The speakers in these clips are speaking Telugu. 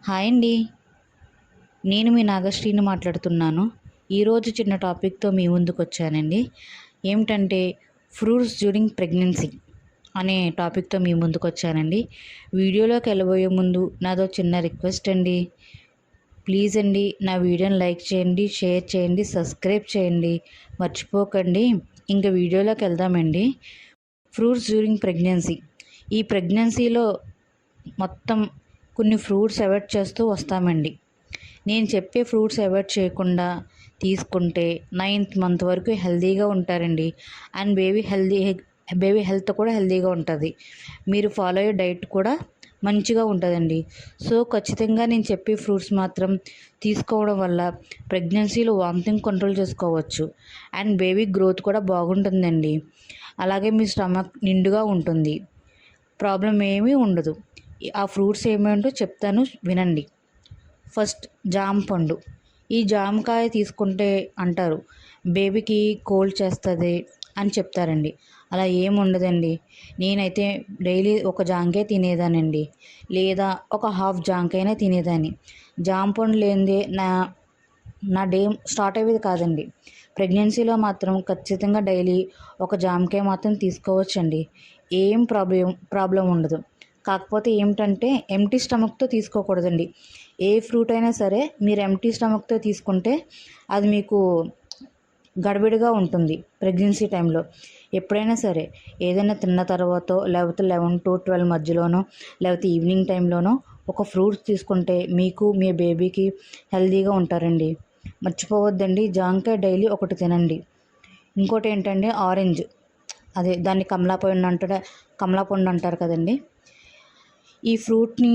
హాయ్ అండి. నేను మీ నాగశ్రీని మాట్లాడుతున్నాను. ఈరోజు చిన్న టాపిక్‌తో మీ ముందుకొచ్చానండి. ఏమిటంటే ఫ్రూట్స్ డ్యూరింగ్ ప్రెగ్నెన్సీ అనే టాపిక్‌తో మీ ముందుకొచ్చానండి. వీడియోలోకి వెళ్ళబోయే ముందు నాదో చిన్న రిక్వెస్ట్ అండి. ప్లీజ్ అండి, నా వీడియోని లైక్ చేయండి, షేర్ చేయండి, సబ్స్క్రైబ్ చేయండి. మర్చిపోకండి. ఇంక వీడియోలోకి వెళ్దామండి. Fruits during pregnancy. ఈ ప్రెగ్నెన్సీలో మొత్తం కొన్ని ఫ్రూట్స్ అవాయిడ్ చేస్తూ వస్తామండి. నేను చెప్పే ఫ్రూట్స్ అవాయిడ్ చేయకుండా తీసుకుంటే 9th మంత్ వరకు హెల్తీగా ఉంటారండి. అండ్ బేబీ హెల్త్ కూడా హెల్తీగా ఉంటుంది. మీరు ఫాలో అయ్యే డైట్ కూడా మంచిగా ఉంటుందండి. సో ఖచ్చితంగా నేను చెప్పే ఫ్రూట్స్ మాత్రం తీసుకోవడం వల్ల ప్రెగ్నెన్సీలో వామిటింగ్ కంట్రోల్ చేసుకోవచ్చు. అండ్ బేబీ గ్రోత్ కూడా బాగుంటుందండి. అలాగే మీ స్టమక్ నిండుగా ఉంటుంది. ప్రాబ్లం ఏమీ ఉండదు. ఆ ఫ్రూట్స్ ఏమేంటో చెప్తాను, వినండి. ఫస్ట్ జామ పండు. ఈ జామకాయ తీసుకుంటే అంటారు బేబీకి కోల్డ్ చేస్తుంది అని చెప్తారండి. అలా ఏమి ఉండదండి. నేనైతే డైలీ ఒక జాంకాయ తినేదానండి, లేదా ఒక హాఫ్ జాంకాయనే తినేదాన్ని. జామ పండు లేనిదే నా నా డే స్టార్ట్ అయ్యేది కాదండి. ప్రెగ్నెన్సీలో మాత్రం ఖచ్చితంగా డైలీ ఒక జామకాయ మాత్రం తీసుకోవచ్చండి. ఏం ప్రాబ్లం ఉండదు. కాకపోతే ఏమిటంటే ఎంప్టీ స్టమక్తో తీసుకోకూడదండి. ఏ ఫ్రూట్ అయినా సరే మీరు ఎంప్టీ స్టమక్తో తీసుకుంటే అది మీకు గడబిడిగా ఉంటుంది. ప్రెగ్నెన్సీ టైంలో ఎప్పుడైనా సరే ఏదైనా తిన్న తర్వాతో, లేకపోతే 11 to 12 మధ్యలోనో, లేకపోతే ఈవినింగ్ టైంలోనో ఒక ఫ్రూట్స్ తీసుకుంటే మీకు మీ బేబీకి హెల్తీగా ఉంటారండి. మర్చిపోవద్దండి, జాంకాయ డైలీ ఒకటి తినండి. ఇంకోటి ఏంటంటే ఆరెంజ్, అదే దాన్ని కమలాపండు అంటారు కదండి. ఈ ఫ్రూట్ని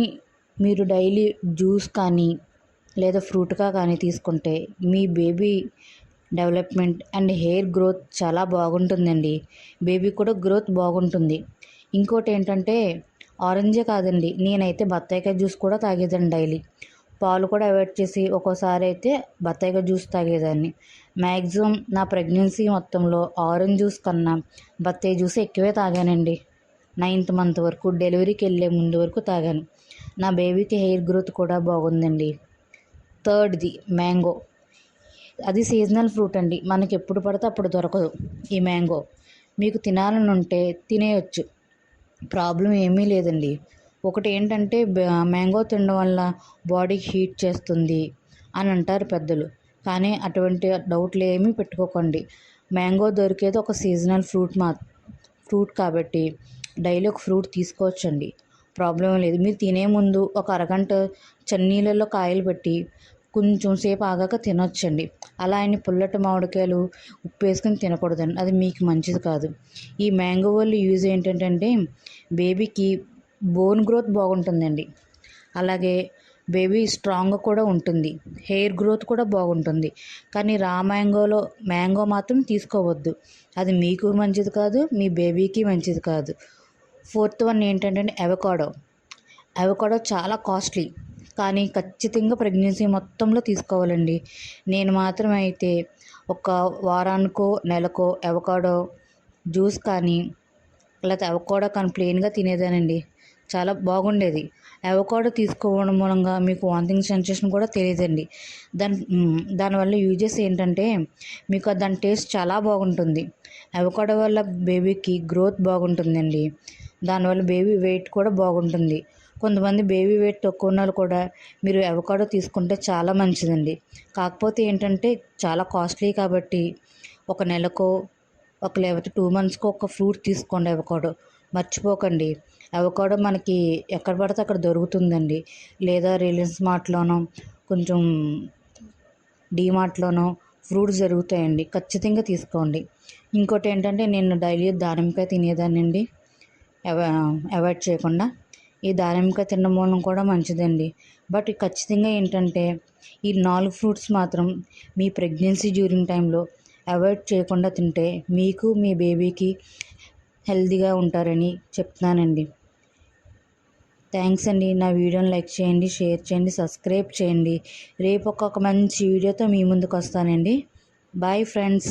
మీరు డైలీ జ్యూస్ కానీ లేదా ఫ్రూట్గా కానీ తీసుకుంటే మీ baby development and hair growth చాలా బాగుంటుందండి. బేబీ కూడా గ్రోత్ బాగుంటుంది. ఇంకోటి ఏంటంటే ఆరెంజే కాదండి, నేనైతే బత్తాయికాయ జ్యూస్ కూడా తాగేదాన్ని డైలీ. పాలు కూడా అవాయిడ్ చేసి ఒక్కోసారి అయితే బత్తాయికాయ జ్యూస్ తాగేదాన్ని. మ్యాక్సిమం నా ప్రెగ్నెన్సీ మొత్తంలో ఆరెంజ్ జ్యూస్ కన్నా బత్తాయి జ్యూస్ ఎక్కువే తాగానండి. 9th మంత్ వరకు, డెలివరీకి వెళ్ళే ముందు వరకు తాగాను. నా బేబీకి హెయిర్ గ్రోత్ కూడా బాగుందండి. థర్డ్ది మ్యాంగో. అది సీజనల్ ఫ్రూట్ అండి, మనకి ఎప్పుడు పడితే అప్పుడు దొరకదు. ఈ మ్యాంగో మీకు తినాలని ఉంటే తినేయచ్చు, ప్రాబ్లం ఏమీ లేదండి. ఒకటి ఏంటంటే మ్యాంగో తినడం వల్ల బాడీకి హీట్ చేస్తుంది అని అంటారు పెద్దలు. కానీ అటువంటి డౌట్లు ఏమీ పెట్టుకోకండి. మ్యాంగో దొరికేది ఒక సీజనల్ ఫ్రూట్ కాబట్టి డైలీ ఒక ఫ్రూట్ తీసుకోవచ్చండి, ప్రాబ్లం లేదు. మీరు తినే ముందు ఒక అరగంట చన్నీళ్ళల్లో కాయలు పెట్టి కొంచెం సేపు ఆగాక తినొచ్చండి. అలా అని పుల్లటి మామిడికాయలు ఉప్పు వేసుకొని తినకూడదండి, అది మీకు మంచిది కాదు. ఈ మ్యాంగో వల్ల యూజ్ ఏంటంటే బేబీకి బోన్ గ్రోత్ బాగుంటుందండి. అలాగే బేబీ స్ట్రాంగ్గా కూడా ఉంటుంది, హెయిర్ గ్రోత్ కూడా బాగుంటుంది. కానీ మ్యాంగో మాత్రం తీసుకోవద్దు, అది మీకు మంచిది కాదు, మీ బేబీకి మంచిది కాదు. ఫోర్త్ వన్ ఏంటంటే అవకాడో చాలా కాస్ట్లీ, కానీ ఖచ్చితంగా ప్రెగ్నెన్సీ మొత్తంలో తీసుకోవాలండి. నేను మాత్రం అయితే ఒక వారానికో నెలకో అవకాడో జ్యూస్ కానీ లేకపోతే అవకాడో కానీ ప్లెయిన్గా తినేదానండి. చాలా బాగుండేది. అవకాడో తీసుకోవడం మూలంగా మీకు వామిటింగ్ సెన్సేషన్ కూడా తెలియదండి. దానివల్ల యూజెస్ ఏంటంటే మీకు దాని టేస్ట్ చాలా బాగుంటుంది. అవకాడో వల్ల బేబీకి గ్రోత్ బాగుంటుందండి. దానివల్ల బేబీ వెయిట్ కూడా బాగుంటుంది. కొంతమంది బేబీ వెయిట్ తక్కువ ఉన్న వాళ్ళు కూడా మీరు అవకాడో తీసుకుంటే చాలా మంచిదండి. కాకపోతే ఏంటంటే చాలా కాస్ట్లీ కాబట్టి ఒక నెలకో లేకపోతే 2 monthsకో ఒక ఫ్రూట్ తీసుకోండి అవకాడో. మర్చిపోకండి, అవకాడో మనకి ఎక్కడ పడితే అక్కడ దొరుకుతుందండి. లేదా రిలయన్స్ మార్ట్లోనో కొంచెం డీమార్ట్లోనో ఫ్రూట్స్ దొరుకుతాయండి, ఖచ్చితంగా తీసుకోండి. ఇంకోటి ఏంటంటే నేను డైలీ దానిమ్మకాయ తినేదానండి అవాయిడ్ చేయకుండా. ఈ దానిమ్మకాయ తినడం మూలం కూడా మంచిదండి. బట్ ఖచ్చితంగా ఏంటంటే ఈ 4 ఫ్రూట్స్ మాత్రం మీ ప్రెగ్నెన్సీ డ్యూరింగ్ టైంలో అవాయిడ్ చేయకుండా తింటే మీకు మీ బేబీకి హెల్తీగా ఉంటారని చెప్తున్నానండి. థ్యాంక్స్ అండి. నా వీడియోని లైక్ చేయండి, షేర్ చేయండి, సబ్స్క్రైబ్ చేయండి. రేపు ఒక మంచి వీడియోతో మీ ముందుకు వస్తానండి. Bye friends.